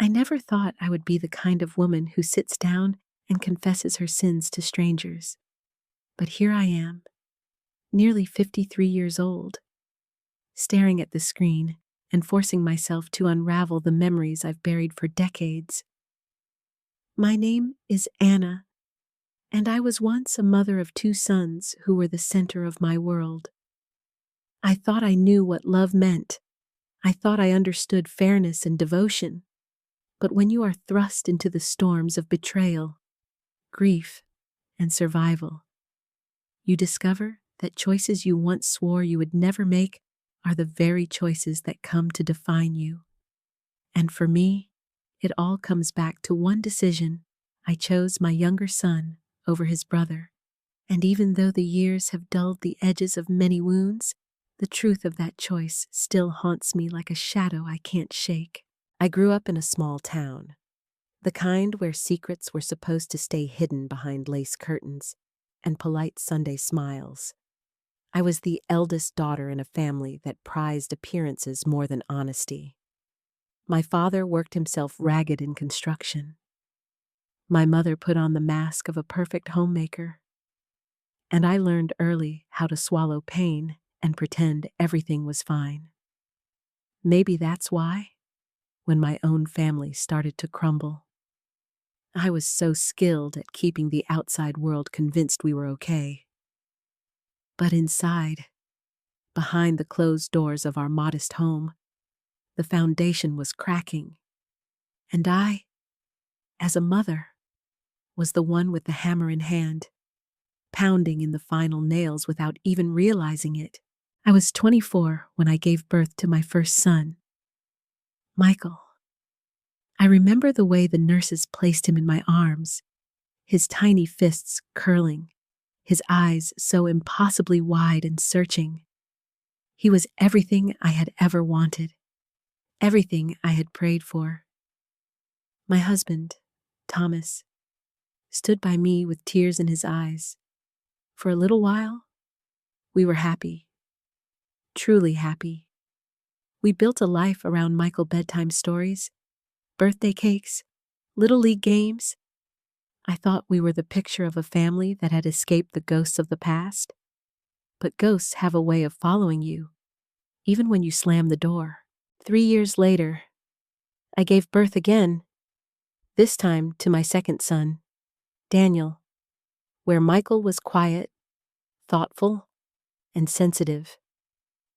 I never thought I would be the kind of woman who sits down and confesses her sins to strangers. But here I am, nearly 53 years old, staring at the screen and forcing myself to unravel the memories I've buried for decades. My name is Anna, and I was once a mother of 2 sons who were the center of my world. I thought I knew what love meant. I thought I understood fairness and devotion. But when you are thrust into the storms of betrayal, grief, and survival, you discover that choices you once swore you would never make are the very choices that come to define you. And for me, it all comes back to one decision. I chose my younger son over his brother. And even though the years have dulled the edges of many wounds, the truth of that choice still haunts me like a shadow I can't shake. I grew up in a small town, the kind where secrets were supposed to stay hidden behind lace curtains and polite Sunday smiles. I was the eldest daughter in a family that prized appearances more than honesty. My father worked himself ragged in construction. My mother put on the mask of a perfect homemaker. And I learned early how to swallow pain and pretend everything was fine. Maybe that's why, when my own family started to crumble, I was so skilled at keeping the outside world convinced we were okay. But inside, behind the closed doors of our modest home, the foundation was cracking. And I, as a mother, was the one with the hammer in hand, pounding in the final nails without even realizing it. I was 24 when I gave birth to my first son, Michael. I remember the way the nurses placed him in my arms, his tiny fists curling, his eyes so impossibly wide and searching. He was everything I had ever wanted, everything I had prayed for. My husband, Thomas, stood by me with tears in his eyes. For a little while, we were happy, truly happy. We built a life around Michael bedtime stories, birthday cakes, little league games. I thought we were the picture of a family that had escaped the ghosts of the past. But ghosts have a way of following you, even when you slam the door. 3 years later, I gave birth again, this time to my second son, Daniel, where Michael was quiet, thoughtful, and sensitive.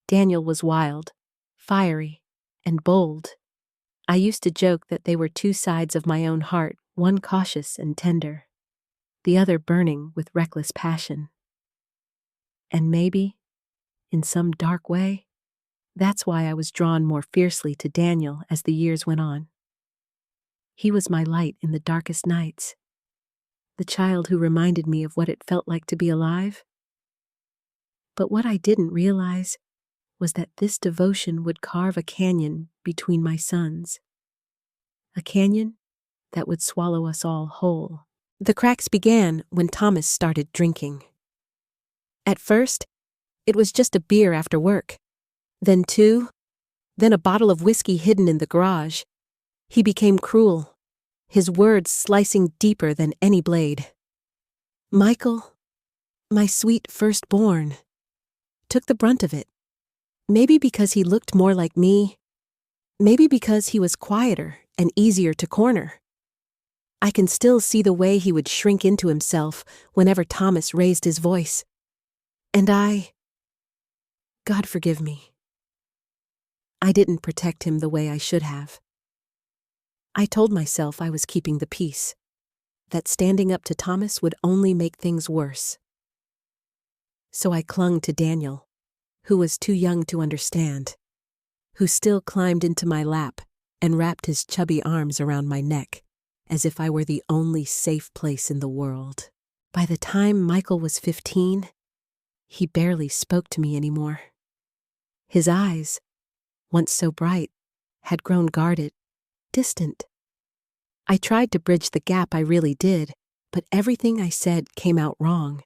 Daniel was wild, fiery, and bold. I used to joke that they were 2 sides of my own heart, one cautious and tender, the other burning with reckless passion. And maybe, in some dark way, that's why I was drawn more fiercely to Daniel as the years went on. He was my light in the darkest nights, the child who reminded me of what it felt like to be alive. But what I didn't realize was that this devotion would carve a canyon between my sons, a canyon that would swallow us all whole. The cracks began when Thomas started drinking. At first, it was just a beer after work, then 2, then a bottle of whiskey hidden in the garage. He became cruel, his words slicing deeper than any blade. Michael, my sweet firstborn, took the brunt of it. Maybe because he looked more like me, maybe because he was quieter and easier to corner. I can still see the way he would shrink into himself whenever Thomas raised his voice. And God forgive me, I didn't protect him the way I should have. I told myself I was keeping the peace, that standing up to Thomas would only make things worse. So I clung to Daniel, who was too young to understand, who still climbed into my lap and wrapped his chubby arms around my neck, as if I were the only safe place in the world. By the time Michael was 15, he barely spoke to me anymore. His eyes, once so bright, had grown guarded, distant. I tried to bridge the gap, I really did, but everything I said came out wrong.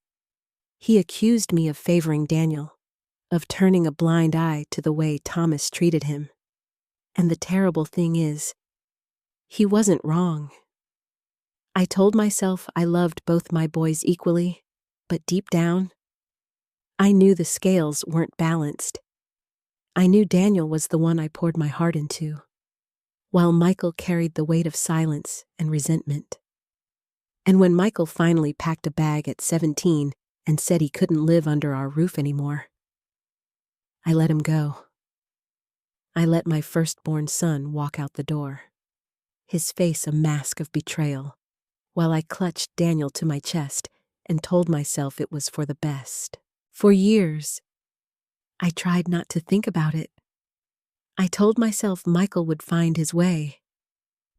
He accused me of favoring Daniel, of turning a blind eye to the way Thomas treated him. And the terrible thing is, He wasn't wrong. I told myself I loved both my boys equally, but deep down, I knew the scales weren't balanced. I knew Daniel was the one I poured my heart into, while Michael carried the weight of silence and resentment. And when Michael finally packed a bag at 17 and said he couldn't live under our roof anymore, I let him go. I let my firstborn son walk out the door, his face a mask of betrayal, while I clutched Daniel to my chest and told myself it was for the best. For years, I tried not to think about it. I told myself Michael would find his way,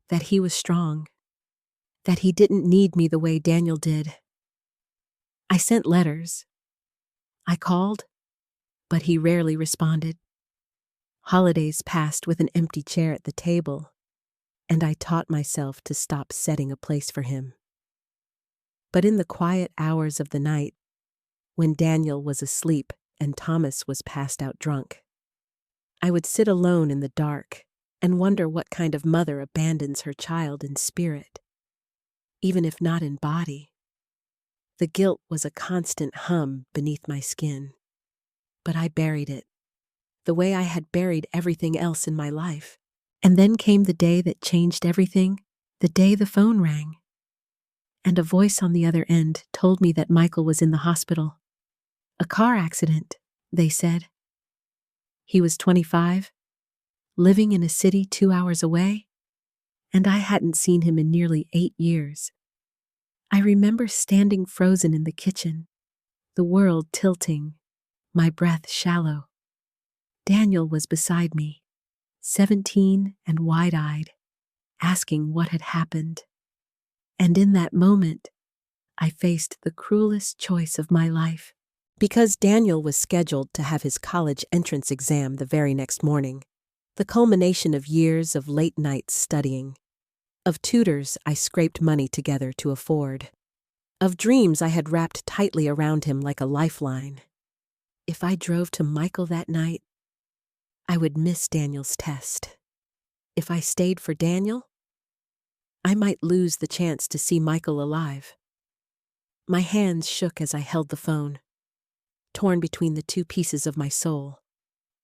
that he was strong, that he didn't need me the way Daniel did. I sent letters. I called, but he rarely responded. Holidays passed with an empty chair at the table, and I taught myself to stop setting a place for him. But in the quiet hours of the night, when Daniel was asleep and Thomas was passed out drunk, I would sit alone in the dark and wonder what kind of mother abandons her child in spirit, even if not in body. The guilt was a constant hum beneath my skin, but I buried it, the way I had buried everything else in my life. And then came the day that changed everything, the day the phone rang. And a voice on the other end told me that Michael was in the hospital. A car accident, they said. He was 25, living in a city 2 hours away, and I hadn't seen him in nearly 8 years. I remember standing frozen in the kitchen, the world tilting, my breath shallow. Daniel was beside me, 17 and wide-eyed, asking what had happened. And in that moment, I faced the cruelest choice of my life. Because Daniel was scheduled to have his college entrance exam the very next morning, the culmination of years of late nights studying, of tutors I scraped money together to afford, of dreams I had wrapped tightly around him like a lifeline. If I drove to Michael that night, I would miss Daniel's test. If I stayed for Daniel, I might lose the chance to see Michael alive. My hands shook as I held the phone, torn between the two pieces of my soul.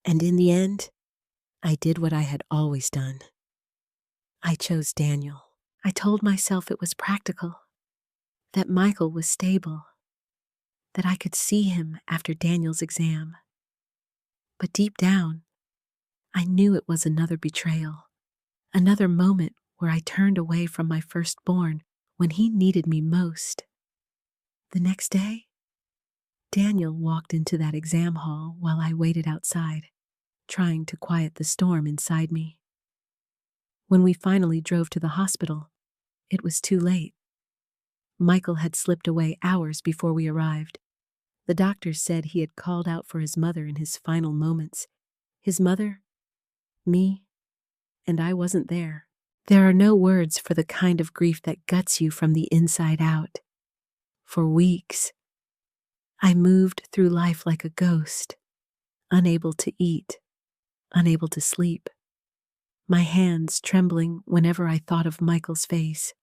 And in the end, I did what I had always done. I chose Daniel. I told myself it was practical, that Michael was stable, that I could see him after Daniel's exam. But deep down, I knew it was another betrayal, another moment where I turned away from my firstborn when he needed me most. The next day, Daniel walked into that exam hall while I waited outside, trying to quiet the storm inside me. When we finally drove to the hospital, it was too late. Michael had slipped away hours before we arrived. The doctors said he had called out for his mother in his final moments. His mother, me, and I wasn't there. There are no words for the kind of grief that guts you from the inside out. For weeks, I moved through life like a ghost, unable to eat, unable to sleep, my hands trembling whenever I thought of Michael's face.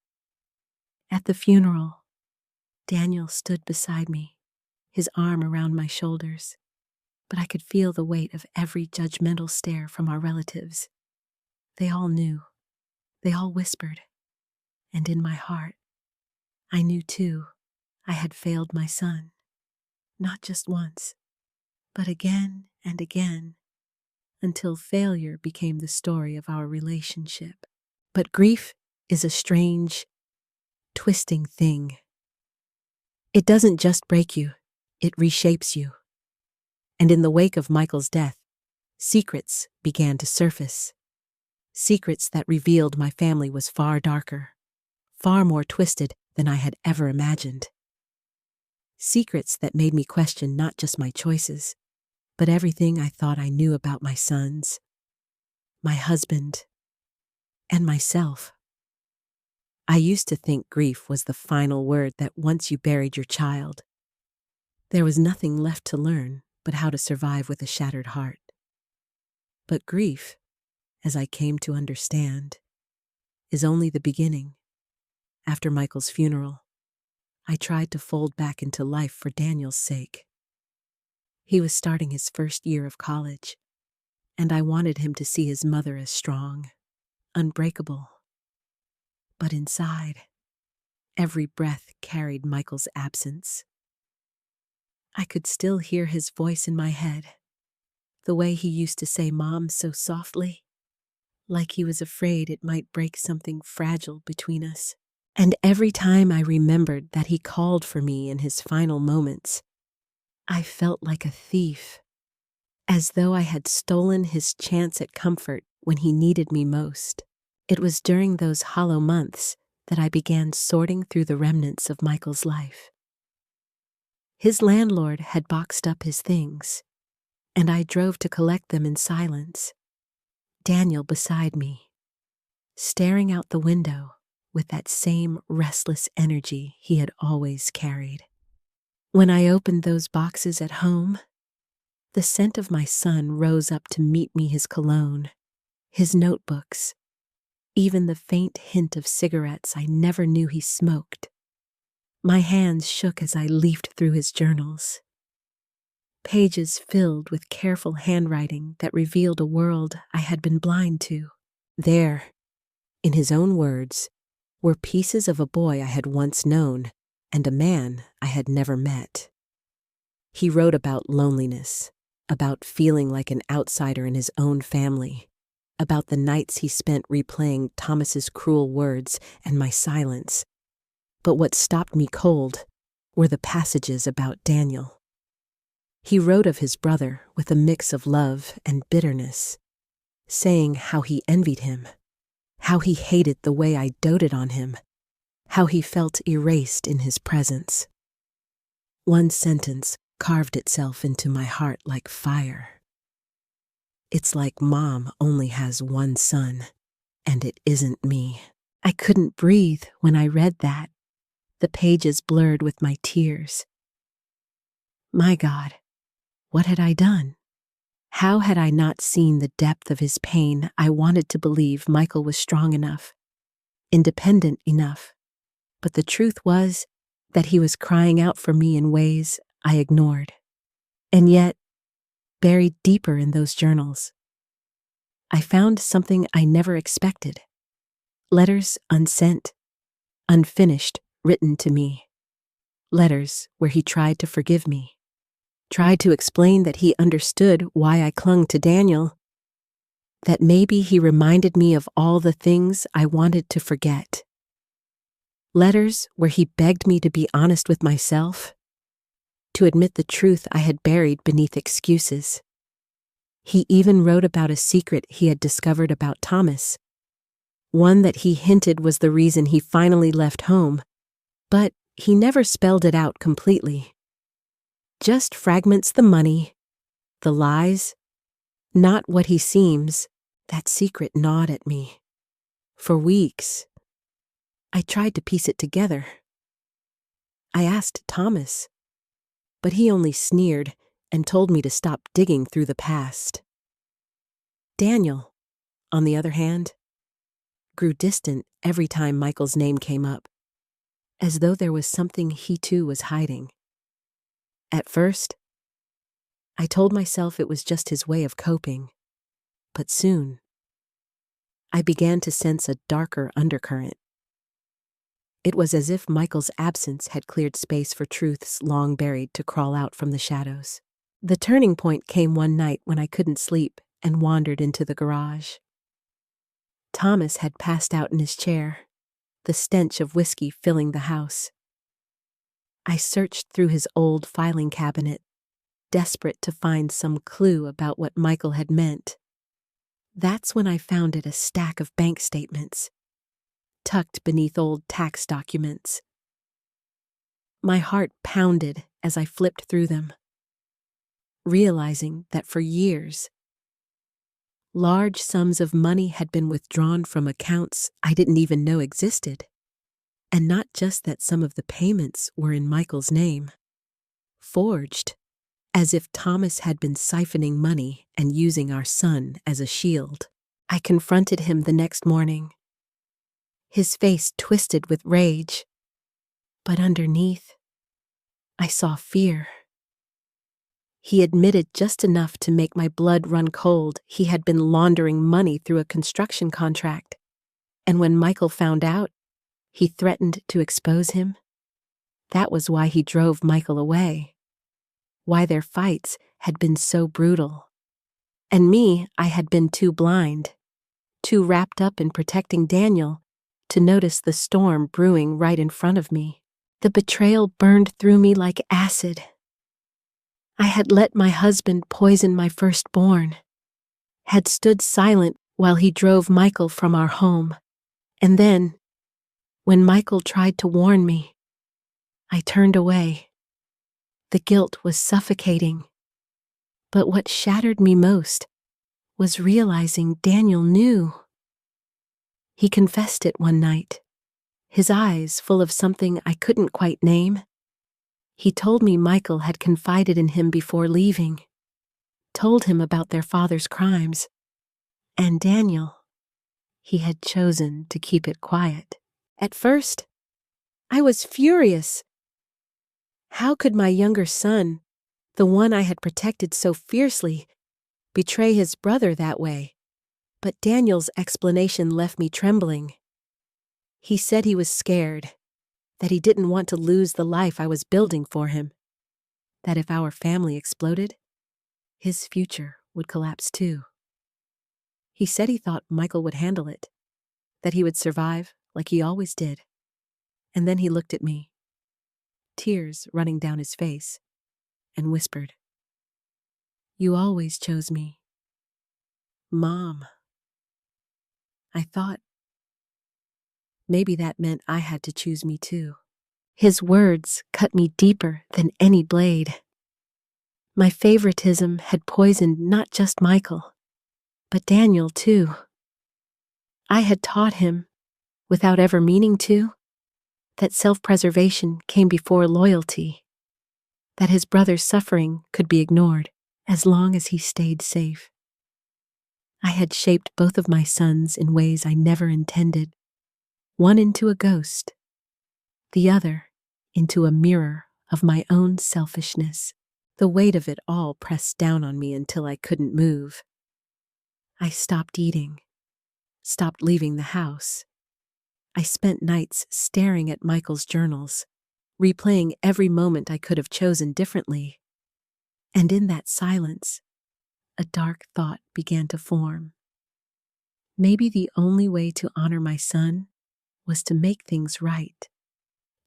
At the funeral, Daniel stood beside me, his arm around my shoulders, but I could feel the weight of every judgmental stare from our relatives. They all knew. They all whispered. And in my heart, I knew too, I had failed my son. Not just once, but again and again, until failure became the story of our relationship. But grief is a strange, twisting thing. It doesn't just break you, it reshapes you. And in the wake of Michael's death, secrets began to surface. Secrets that revealed my family was far darker, far more twisted than I had ever imagined. Secrets that made me question not just my choices, but everything I thought I knew about my sons, my husband, and myself. I used to think grief was the final word that once you buried your child, there was nothing left to learn but how to survive with a shattered heart. But grief, as I came to understand, is only the beginning. After Michael's funeral, I tried to fold back into life for Daniel's sake. He was starting his first year of college, and I wanted him to see his mother as strong, unbreakable. But inside, every breath carried Michael's absence. I could still hear his voice in my head, the way he used to say "Mom" so softly, like he was afraid it might break something fragile between us. And every time I remembered that he called for me in his final moments, I felt like a thief, as though I had stolen his chance at comfort when he needed me most. It was during those hollow months that I began sorting through the remnants of Michael's life. His landlord had boxed up his things, and I drove to collect them in silence, Daniel beside me, staring out the window with that same restless energy he had always carried. When I opened those boxes at home, the scent of my son rose up to meet me, his cologne, his notebooks, even the faint hint of cigarettes I never knew he smoked. My hands shook as I leafed through his journals, pages filled with careful handwriting that revealed a world I had been blind to. There, in his own words, were pieces of a boy I had once known and a man I had never met. He wrote about loneliness, about feeling like an outsider in his own family, about the nights he spent replaying Thomas's cruel words and my silence. But what stopped me cold were the passages about Daniel. He wrote of his brother with a mix of love and bitterness, saying how he envied him, how he hated the way I doted on him, how he felt erased in his presence. One sentence carved itself into my heart like fire. It's like Mom only has one son, and it isn't me. I couldn't breathe when I read that, the pages blurred with my tears. My God, what had I done? How had I not seen the depth of his pain? I wanted to believe Michael was strong enough, independent enough, but the truth was that he was crying out for me in ways I ignored. And yet, buried deeper in those journals, I found something I never expected. Letters unsent, unfinished, written to me. Letters where he tried to forgive me, tried to explain that he understood why I clung to Daniel, that maybe he reminded me of all the things I wanted to forget. Letters where he begged me to be honest with myself, to admit the truth I had buried beneath excuses. He even wrote about a secret he had discovered about Thomas, one that he hinted was the reason he finally left home, but he never spelled it out completely. Just fragments: the money, the lies, not what he seems. That secret gnawed at me. For weeks, I tried to piece it together. I asked Thomas, but he only sneered and told me to stop digging through the past. Daniel, on the other hand, grew distant every time Michael's name came up, as though there was something he too was hiding. At first, I told myself it was just his way of coping, but soon, I began to sense a darker undercurrent. It was as if Michael's absence had cleared space for truths long buried to crawl out from the shadows. The turning point came one night when I couldn't sleep and wandered into the garage. Thomas had passed out in his chair, the stench of whiskey filling the house. I searched through his old filing cabinet, desperate to find some clue about what Michael had meant. That's when I found it, a stack of bank statements, tucked beneath old tax documents. My heart pounded as I flipped through them, realizing that for years, large sums of money had been withdrawn from accounts I didn't even know existed. And not just that some of the payments were in Michael's name, forged, as if Thomas had been siphoning money and using our son as a shield. I confronted him the next morning, his face twisted with rage. But underneath, I saw fear. He admitted just enough to make my blood run cold. He had been laundering money through a construction contract. And when Michael found out, he threatened to expose him. That was why he drove Michael away. Why their fights had been so brutal. And me, I had been too blind, too wrapped up in protecting Daniel, to notice the storm brewing right in front of me. The betrayal burned through me like acid. I had let my husband poison my firstborn, had stood silent while he drove Michael from our home, and then, when Michael tried to warn me, I turned away. The guilt was suffocating. But what shattered me most was realizing Daniel knew. He confessed it one night, his eyes full of something I couldn't quite name. He told me Michael had confided in him before leaving, told him about their father's crimes, and Daniel, he had chosen to keep it quiet. At first, I was furious. How could my younger son, the one I had protected so fiercely, betray his brother that way? But Daniel's explanation left me trembling. He said he was scared, that he didn't want to lose the life I was building for him, that if our family exploded, his future would collapse too. He said he thought Michael would handle it, that he would survive like he always did. And then he looked at me, tears running down his face, and whispered, "You always chose me, Mom." I thought maybe that meant I had to choose me too. His words cut me deeper than any blade. My favoritism had poisoned not just Michael, but Daniel too. I had taught him, without ever meaning to, that self-preservation came before loyalty, that his brother's suffering could be ignored as long as he stayed safe. I had shaped both of my sons in ways I never intended, one into a ghost, the other into a mirror of my own selfishness. The weight of it all pressed down on me until I couldn't move. I stopped eating, stopped leaving the house. I spent nights staring at Michael's journals, replaying every moment I could have chosen differently. And in that silence, a dark thought began to form. Maybe the only way to honor my son was to make things right,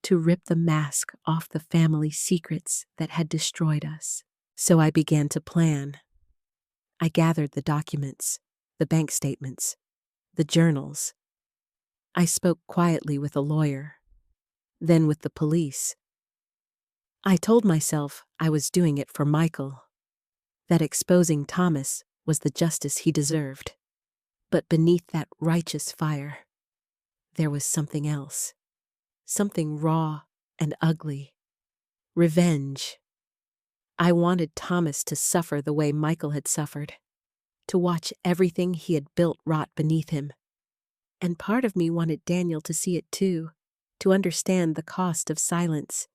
to rip the mask off the family secrets that had destroyed us. So I began to plan. I gathered the documents, the bank statements, the journals. I spoke quietly with a lawyer, then with the police. I told myself I was doing it for Michael, that exposing Thomas was the justice he deserved. But beneath that righteous fire, there was something else, something raw and ugly. Revenge. I wanted Thomas to suffer the way Michael had suffered, to watch everything he had built rot beneath him. And part of me wanted Daniel to see it too, to understand the cost of silence,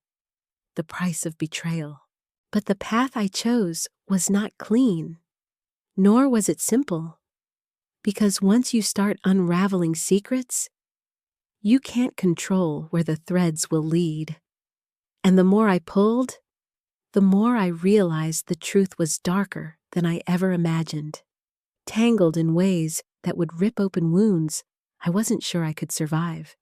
the price of betrayal. But the path I chose was not clean, nor was it simple. Because once you start unraveling secrets, you can't control where the threads will lead. And the more I pulled, the more I realized the truth was darker than I ever imagined, tangled in ways that would rip open wounds I wasn't sure I could survive.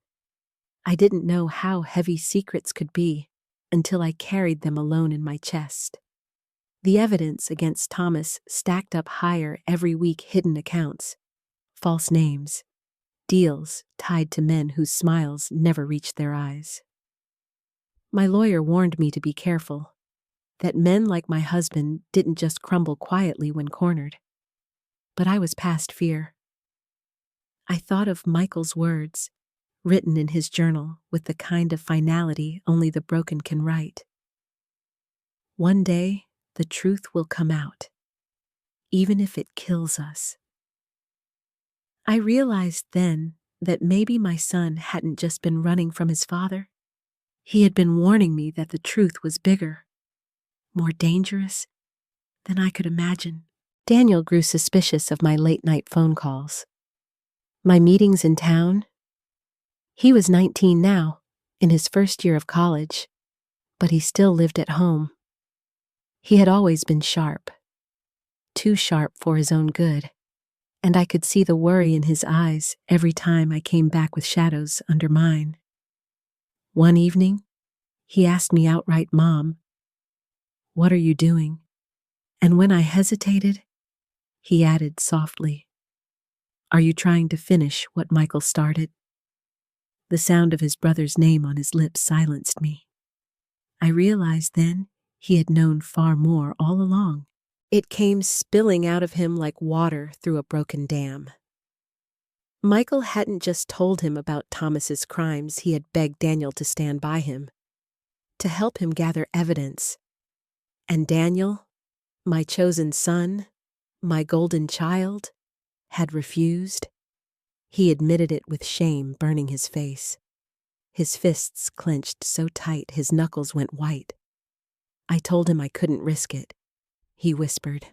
I didn't know how heavy secrets could be until I carried them alone in my chest. The evidence against Thomas stacked up higher every week: hidden accounts, false names, deals tied to men whose smiles never reached their eyes. My lawyer warned me to be careful, that men like my husband didn't just crumble quietly when cornered. But I was past fear. I thought of Michael's words, written in his journal with the kind of finality only the broken can write. One day, the truth will come out, even if it kills us. I realized then that maybe my son hadn't just been running from his father. He had been warning me that the truth was bigger, more dangerous than I could imagine. Daniel grew suspicious of my late-night phone calls, my meetings in town. He was 19 now, in his first year of college, but he still lived at home. He had always been sharp, too sharp for his own good, and I could see the worry in his eyes every time I came back with shadows under mine. One evening, he asked me outright, "Mom, what are you doing?" And when I hesitated, he added softly, "Are you trying to finish what Michael started?" The sound of his brother's name on his lips silenced me. I realized then he had known far more all along. It came spilling out of him like water through a broken dam. Michael hadn't just told him about Thomas's crimes. He had begged Daniel to stand by him, to help him gather evidence. And Daniel, my chosen son, my golden child, had refused. He admitted it with shame burning his face. His fists clenched so tight his knuckles went white. I told him I couldn't risk it. He whispered.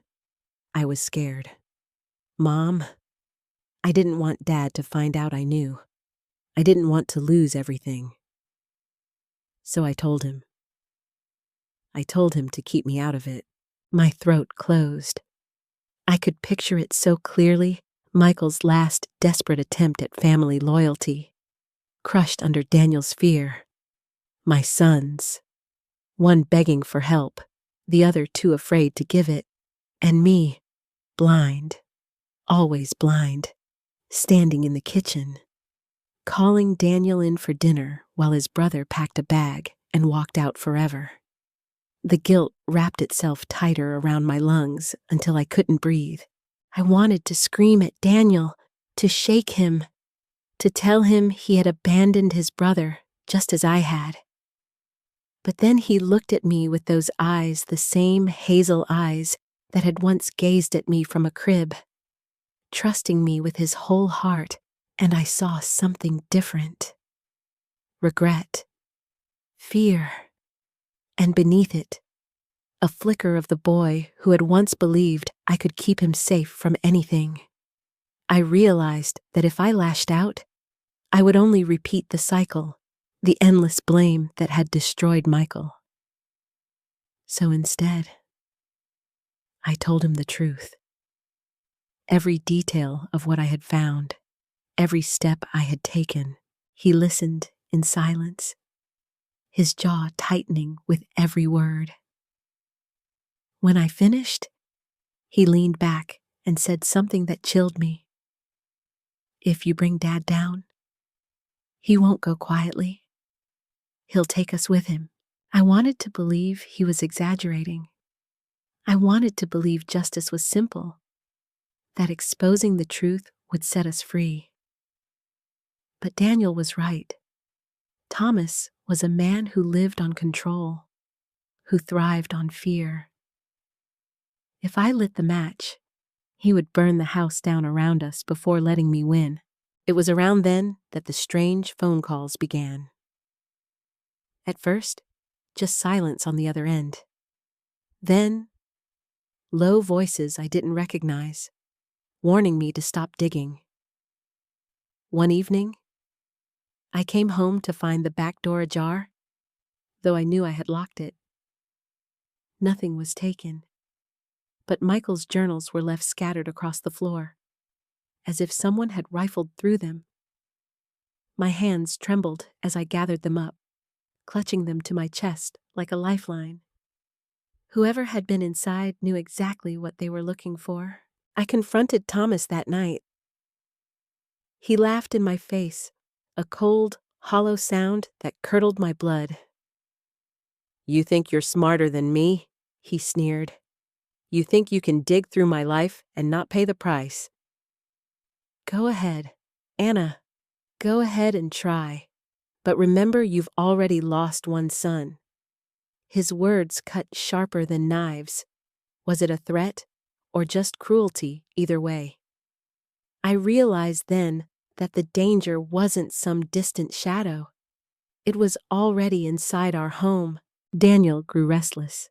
I was scared. "Mom, I didn't want Dad to find out I knew. I didn't want to lose everything." So I told him. I told him to keep me out of it. My throat closed. I could picture it so clearly, Michael's last desperate attempt at family loyalty, crushed under Daniel's fear. My sons, one begging for help, the other too afraid to give it, and me, blind, always blind, standing in the kitchen, calling Daniel in for dinner while his brother packed a bag and walked out forever. The guilt wrapped itself tighter around my lungs until I couldn't breathe. I wanted to scream at Daniel, to shake him, to tell him he had abandoned his brother just as I had. But then he looked at me with those eyes, the same hazel eyes that had once gazed at me from a crib, trusting me with his whole heart, and I saw something different. Regret, fear, and beneath it, a flicker of the boy who had once believed I could keep him safe from anything. I realized that if I lashed out, I would only repeat the cycle, the endless blame that had destroyed Michael. So instead, I told him the truth. Every detail of what I had found, every step I had taken. He listened in silence, his jaw tightening with every word. When I finished, he leaned back and said something that chilled me. "If you bring Dad down, he won't go quietly. He'll take us with him." I wanted to believe he was exaggerating. I wanted to believe justice was simple, that exposing the truth would set us free. But Daniel was right. Thomas was a man who lived on control, who thrived on fear. If I lit the match, he would burn the house down around us before letting me win. It was around then that the strange phone calls began. At first, just silence on the other end. Then, low voices I didn't recognize, warning me to stop digging. One evening, I came home to find the back door ajar, though I knew I had locked it. Nothing was taken, but Michael's journals were left scattered across the floor, as if someone had rifled through them. My hands trembled as I gathered them up, clutching them to my chest like a lifeline. Whoever had been inside knew exactly what they were looking for. I confronted Thomas that night. He laughed in my face, a cold, hollow sound that curdled my blood. "You think you're smarter than me?" he sneered. "You think you can dig through my life and not pay the price?" Go ahead, Anna. Go ahead and try. But remember, you've already lost one son. His words cut sharper than knives. Was it a threat or just cruelty? Either way. I realized then that the danger wasn't some distant shadow. It was already inside our home. Daniel grew restless,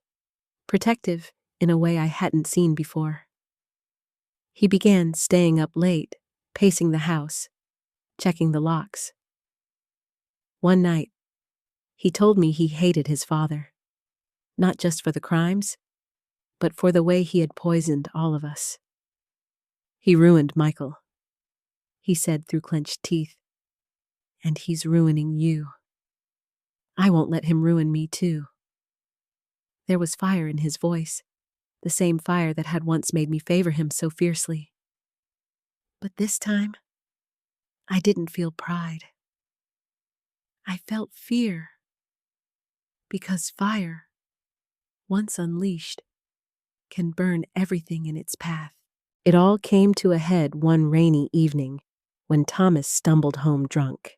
protective in a way I hadn't seen before. He began staying up late, pacing the house, checking the locks. One night, he told me he hated his father, not just for the crimes, but for the way he had poisoned all of us. "He ruined Michael," he said through clenched teeth, "and he's ruining you. I won't let him ruin me too." There was fire in his voice, the same fire that had once made me favor him so fiercely. But this time, I didn't feel pride. I felt fear, because fire, once unleashed, can burn everything in its path. It all came to a head one rainy evening when Thomas stumbled home drunk,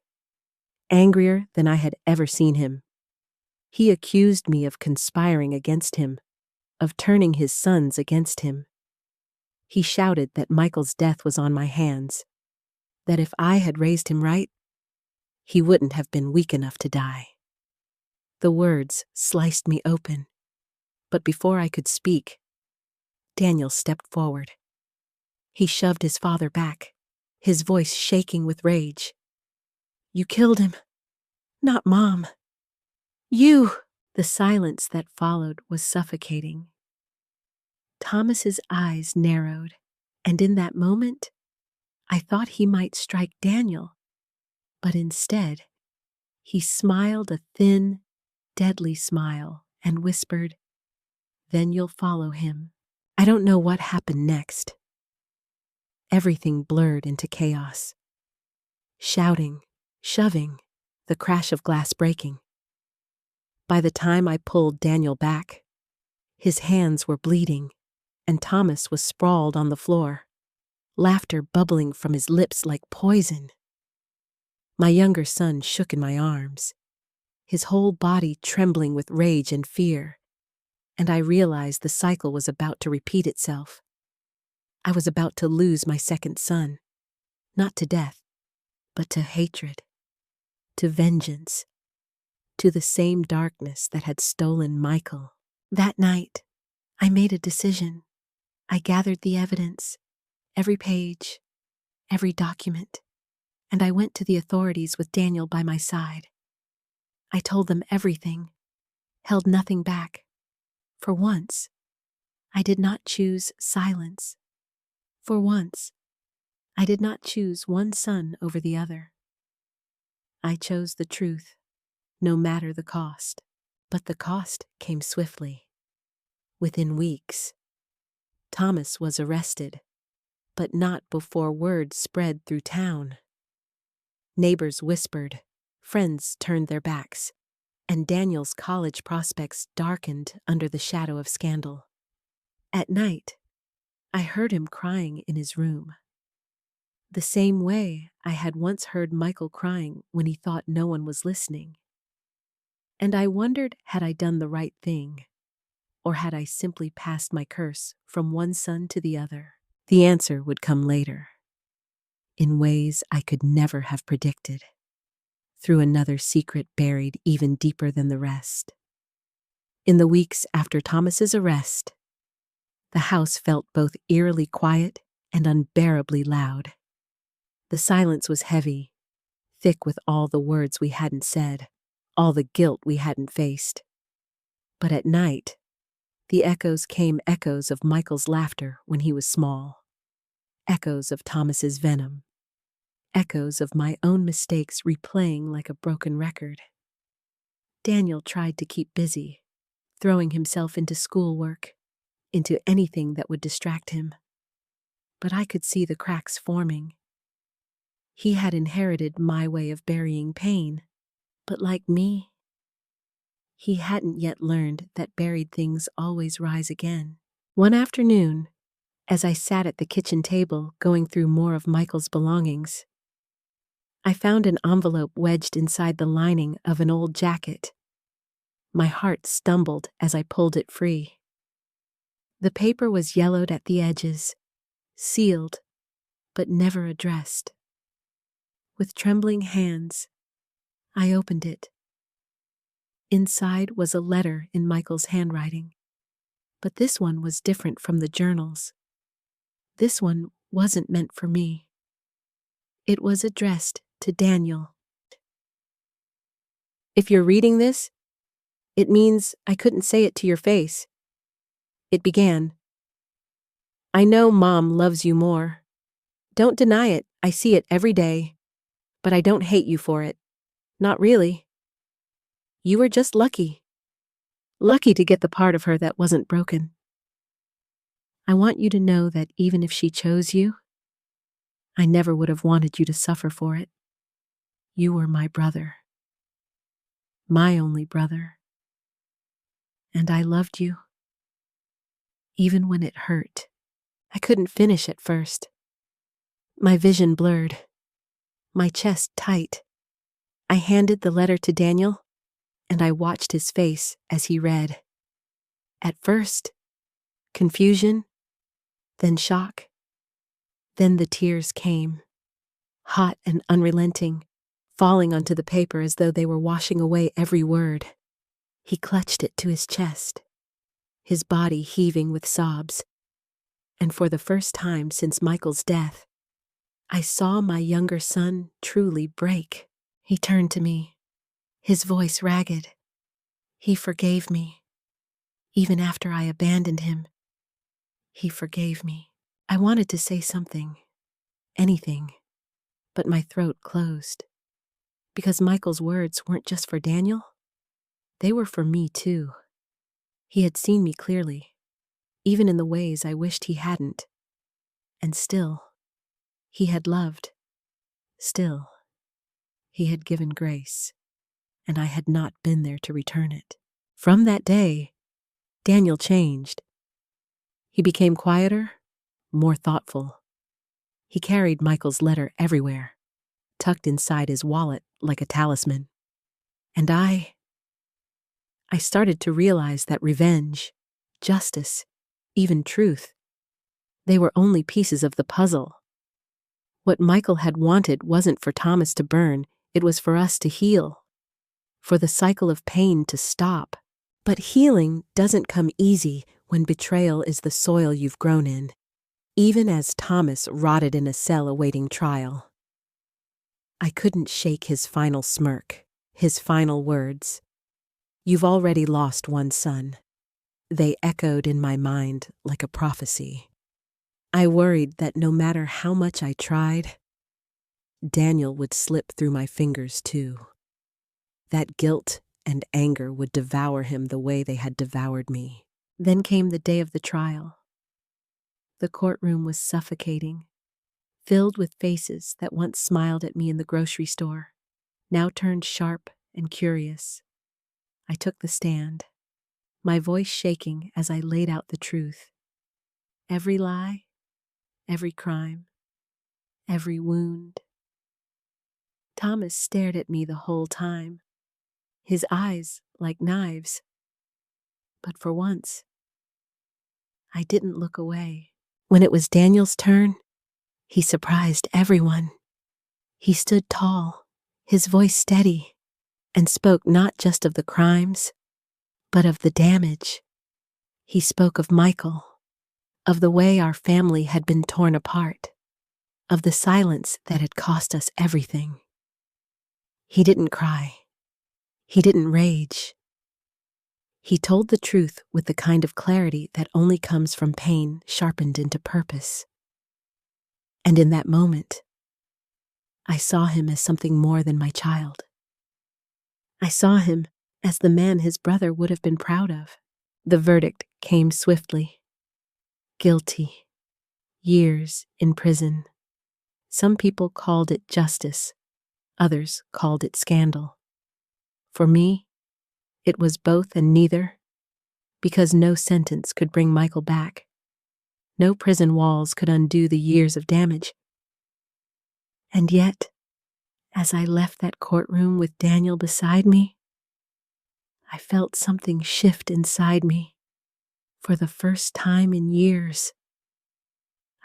angrier than I had ever seen him. He accused me of conspiring against him, of turning his sons against him. He shouted that Michael's death was on my hands, that if I had raised him right, he wouldn't have been weak enough to die. The words sliced me open, but before I could speak, Daniel stepped forward. He shoved his father back, his voice shaking with rage. "You killed him, not Mom. You!" The silence that followed was suffocating. Thomas's eyes narrowed, and in that moment, I thought he might strike Daniel, but instead, he smiled a thin, deadly smile and whispered, "Then you'll follow him." I don't know what happened next. Everything blurred into chaos. Shouting, shoving, the crash of glass breaking. By the time I pulled Daniel back, his hands were bleeding, and Thomas was sprawled on the floor, laughter bubbling from his lips like poison. My younger son shook in my arms, his whole body trembling with rage and fear, and I realized the cycle was about to repeat itself. I was about to lose my second son, not to death, but to hatred, to vengeance, to the same darkness that had stolen Michael. That night, I made a decision. I gathered the evidence, every page, every document, and I went to the authorities with Daniel by my side. I told them everything, held nothing back. For once, I did not choose silence. For once, I did not choose one son over the other. I chose the truth, no matter the cost. But the cost came swiftly. Within weeks, Thomas was arrested, but not before word spread through town. Neighbors whispered, friends turned their backs, and Daniel's college prospects darkened under the shadow of scandal. At night, I heard him crying in his room, the same way I had once heard Michael crying when he thought no one was listening. And I wondered, had I done the right thing, or had I simply passed my curse from one son to the other? The answer would come later, in ways I could never have predicted, through another secret buried even deeper than the rest. In the weeks after Thomas's arrest, the house felt both eerily quiet and unbearably loud. The silence was heavy, thick with all the words we hadn't said, all the guilt we hadn't faced. But at night, the echoes came, echoes of Michael's laughter when he was small, echoes of Thomas's venom, echoes of my own mistakes replaying like a broken record. Daniel tried to keep busy, throwing himself into schoolwork, into anything that would distract him. But I could see the cracks forming. He had inherited my way of burying pain, but like me, he hadn't yet learned that buried things always rise again. One afternoon, as I sat at the kitchen table going through more of Michael's belongings, I found an envelope wedged inside the lining of an old jacket. My heart stumbled as I pulled it free. The paper was yellowed at the edges, sealed, but never addressed. With trembling hands, I opened it. Inside was a letter in Michael's handwriting, but this one was different from the journals. This one wasn't meant for me. It was addressed to Daniel. If you're reading this, it means I couldn't say it to your face. It began, I know Mom loves you more. Don't deny it, I see it every day. But I don't hate you for it. Not really. You were just lucky. Lucky to get the part of her that wasn't broken. I want you to know that even if she chose you, I never would have wanted you to suffer for it. You were my brother. My only brother. And I loved you. Even when it hurt. I couldn't finish at first. My vision blurred. My chest tight. I handed the letter to Daniel, and I watched his face as he read. At first, confusion, then shock. Then the tears came, hot and unrelenting, falling onto the paper as though they were washing away every word. He clutched it to his chest, his body heaving with sobs. And for the first time since Michael's death, I saw my younger son truly break. He turned to me, his voice ragged. He forgave me. Even after I abandoned him, he forgave me. I wanted to say something, anything, but my throat closed. Because Michael's words weren't just for Daniel, they were for me too. He had seen me clearly, even in the ways I wished he hadn't. And still, he had loved. Still, he had given grace, and I had not been there to return it. From that day, Daniel changed. He became quieter, more thoughtful. He carried Michael's letter everywhere, tucked inside his wallet like a talisman. And I started to realize that revenge, justice, even truth, they were only pieces of the puzzle. What Michael had wanted wasn't for Thomas to burn, it was for us to heal, for the cycle of pain to stop. But healing doesn't come easy when betrayal is the soil you've grown in, even as Thomas rotted in a cell awaiting trial. I couldn't shake his final smirk, his final words. You've already lost one son. They echoed in my mind like a prophecy. I worried that no matter how much I tried, Daniel would slip through my fingers too. That guilt and anger would devour him the way they had devoured me. Then came the day of the trial. The courtroom was suffocating, filled with faces that once smiled at me in the grocery store, now turned sharp and curious. I took the stand, my voice shaking as I laid out the truth. Every lie, every crime, every wound. Thomas stared at me the whole time, his eyes like knives. But for once, I didn't look away. When it was Daniel's turn, he surprised everyone. He stood tall, his voice steady, and spoke not just of the crimes, but of the damage. He spoke of Michael, of the way our family had been torn apart, of the silence that had cost us everything. He didn't cry. He didn't rage. He told the truth with the kind of clarity that only comes from pain sharpened into purpose. And in that moment, I saw him as something more than my child. I saw him as the man his brother would have been proud of. The verdict came swiftly. Guilty. Years in prison. Some people called it justice. Others called it scandal. For me, it was both and neither, because no sentence could bring Michael back. No prison walls could undo the years of damage. And yet, as I left that courtroom with Daniel beside me, I felt something shift inside me. For the first time in years,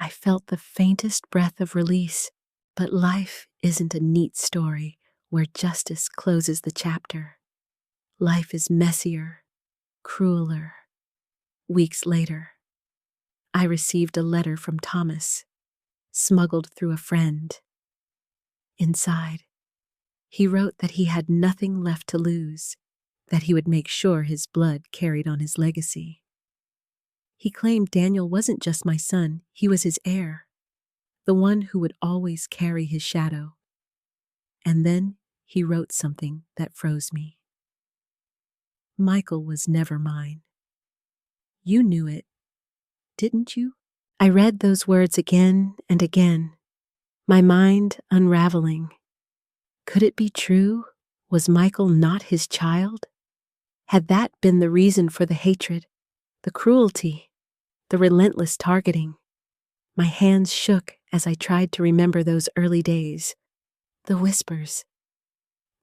I felt the faintest breath of release, but life isn't a neat story where justice closes the chapter. Life is messier, crueler. Weeks later, I received a letter from Thomas, smuggled through a friend. Inside, he wrote that he had nothing left to lose, that he would make sure his blood carried on his legacy. He claimed Daniel wasn't just my son, he was his heir, the one who would always carry his shadow. And then he wrote something that froze me. Michael was never mine. You knew it, didn't you? I read those words again and again, my mind unraveling. Could it be true? Was Michael not his child? Had that been the reason for the hatred, the cruelty, the relentless targeting? My hands shook as I tried to remember those early days, the whispers,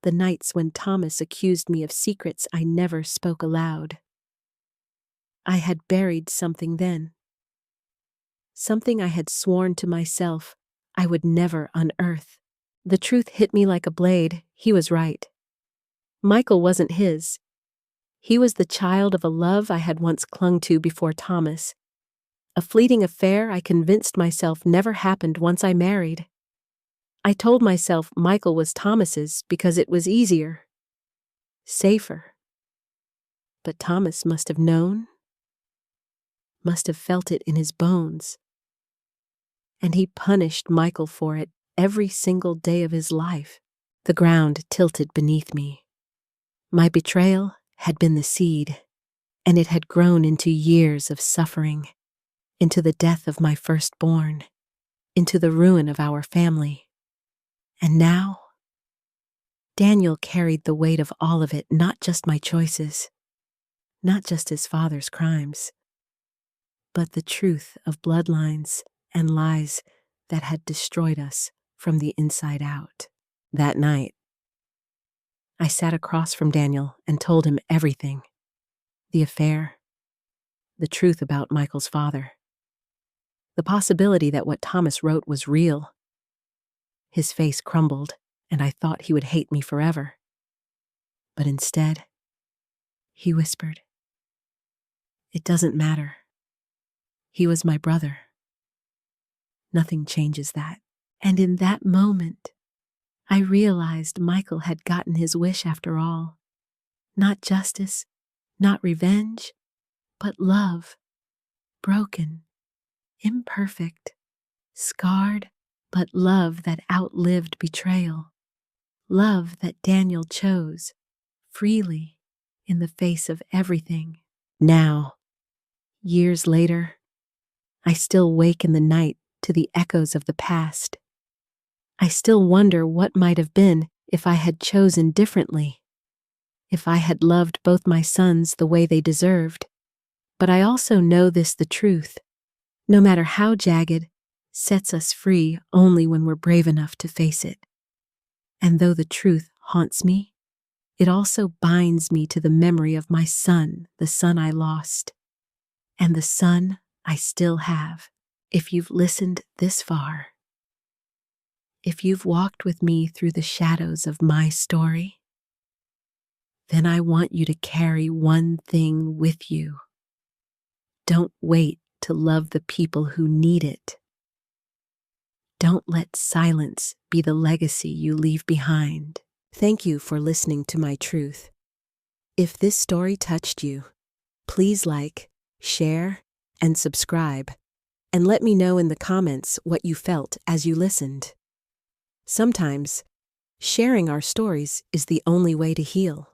the nights when Thomas accused me of secrets I never spoke aloud. I had buried something then, something I had sworn to myself I would never unearth. The truth hit me like a blade. He was right. Michael wasn't his. He was the child of a love I had once clung to before Thomas, a fleeting affair I convinced myself never happened once I married. I told myself Michael was Thomas's because it was easier, safer. But Thomas must have known, must have felt it in his bones. And he punished Michael for it every single day of his life. The ground tilted beneath me. My betrayal had been the seed, and it had grown into years of suffering, into the death of my firstborn, into the ruin of our family. And now, Daniel carried the weight of all of it, not just my choices, not just his father's crimes, but the truth of bloodlines and lies that had destroyed us from the inside out. That night, I sat across from Daniel and told him everything. The affair, the truth about Michael's father, the possibility that what Thomas wrote was real. His face crumbled, and I thought he would hate me forever. But instead, he whispered, "It doesn't matter. He was my brother. Nothing changes that." And in that moment, I realized Michael had gotten his wish after all. Not justice, not revenge, but love. Broken, imperfect, scarred, but love that outlived betrayal. Love that Daniel chose, freely, in the face of everything. Now, years later, I still wake in the night to the echoes of the past. I still wonder what might have been if I had chosen differently, if I had loved both my sons the way they deserved. But I also know this, the truth, no matter how jagged, sets us free only when we're brave enough to face it. And though the truth haunts me, it also binds me to the memory of my son, the son I lost, and the son I still have. If you've listened this far, if you've walked with me through the shadows of my story, then I want you to carry one thing with you. Don't wait to love the people who need it. Don't let silence be the legacy you leave behind. Thank you for listening to my truth. If this story touched you, please like, share, and subscribe, and let me know in the comments what you felt as you listened. Sometimes, sharing our stories is the only way to heal.